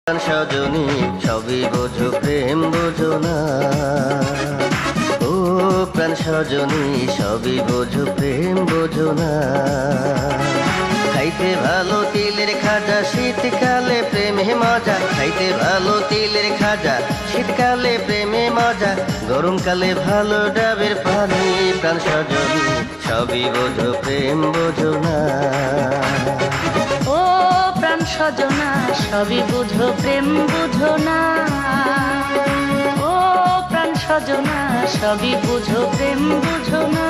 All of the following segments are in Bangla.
সজনী সবই বোঝো প্রেম বোঝো না। ও প্রাণ সজনী সবই বোঝো প্রেম বোঝো না। খাইতে ভালো তিলের খাজা শীতকালে প্রেমে মজা, খাইতে ভালো তিলের খাজা শীতকালে প্রেমে মজা, গরমকালে ভালো ডাবের পানি। প্রাণ সজনী সবই বোঝো প্রেম বোঝো না। ও প্রাণ সজনা সবই বুঝো প্রেম বুঝো না। ও প্রাণ সজনা সবই বুঝো প্রেম বুঝো না।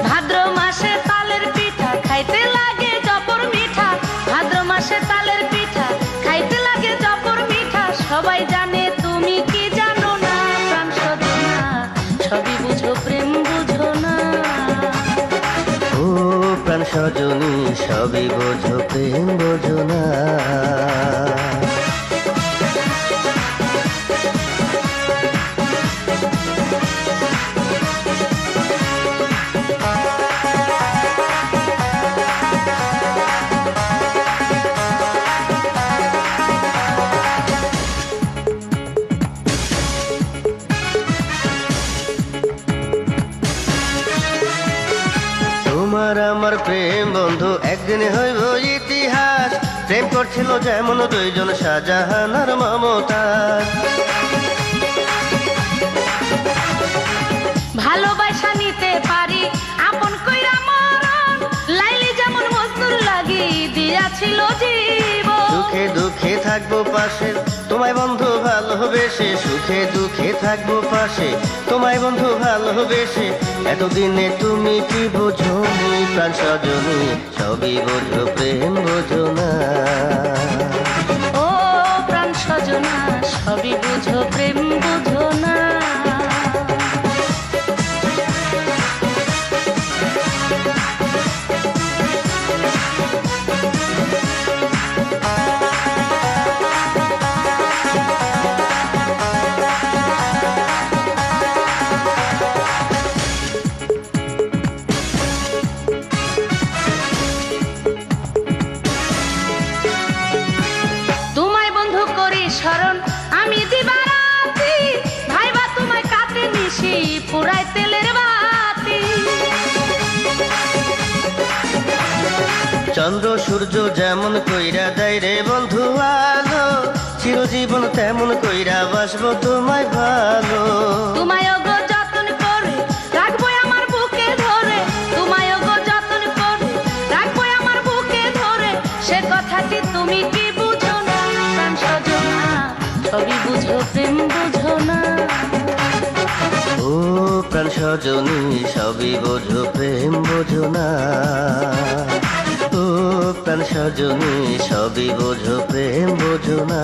ভাদ্র মাসে তালের পিঠা খাইতে লাগে জবর মিঠা, ভাদ্র মাসে তালের পিঠা খাইতে লাগে জবর মিঠা, সবাই জানে তুমি কি জানো না। প্রাণ সজনা সবই বুঝো প্রেম বুঝো না। ও প্রাণ সজনী সবই বোঝো প্রেম বোঝো না। তোমার আমার প্রেম বন্ধু একদিন হইব ইতিহাস, প্রেম করছিল যেমন দুইজন শাহজাহান আর মমতাজ। ভালোবাসা নিতে পারি আপন কইরা মরণ, লাইলি যেমন মজনুর লাগি দিয়াছিল জীবন। সুখে দুঃখে থাকবো পাশে তোমায় বন্ধু ভালোবেসে, সুখে দুঃখে থাকবো পাশে তোমায় বন্ধু ভালোবেসে। এতদিনে তুমি কি বোঝো প্রাণ সজনী সবই বোঝো প্রেম বোঝো না। ও প্রাণ সজনা সবই বুঝো প্রেম বুঝো না। স্মরণ আমি দিবারাতি, ভাইবা তোমায় কাটে নিশি পুরাই তেলের বাতি। চন্দ্র সূর্য যেমন কইরা দেয় রে বন্ধু আলো, চিরজীবন তেমন কইরা বাসবো তোমায় ভালো। তোমায় গো যতন করে রাখবো আমার বুকে ধরে, তোমায় গো যতন করে রাখবো আমার বুকে ধরে, সে কথাটি তুমি কি বুঝো না। প্রাণ সজনা সবই বুঝো প্রেম বুঝো না। ও প্রাণ সজনী সবই বোঝো প্রেম বোঝো না। ও প্রাণ সজনী সবই বোঝো প্রেম বোঝো না।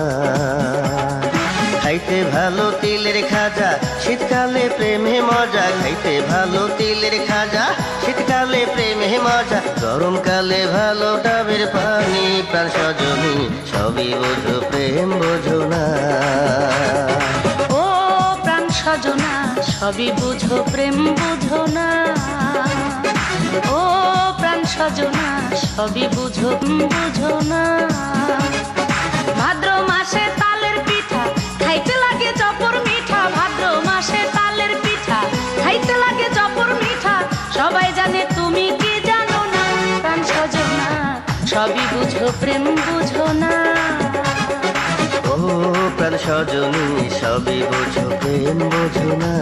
খাইতে ভালো তিলের খাজা শীতকালে প্রেমে মজা, খাইতে ভালো তিলের খাজা শীতকালে প্রেমে মজা, গরমকালে ভালো ডাবের পানি। প্রাণ সজনী সবই বোঝো প্রেম বোঝো না। ও প্রাণ সজনা সবই বুঝো প্রেম বুঝো না। ও প্রাণ সজনা সবই বুঝো বুঝো না। ভাদ্র মাসে তালের পিঠা খাইতে লাগে জবর মিঠা, ভাদ্র মাসে তালের পিঠা খাইতে লাগে জবর মিঠা, সবাই জানে তুমি কি জানো না। প্রাণ সজনা সবই বুঝো প্রেম বুঝো না। ও প্রাণ সজনী সবই বোঝো প্রেম বোঝো না।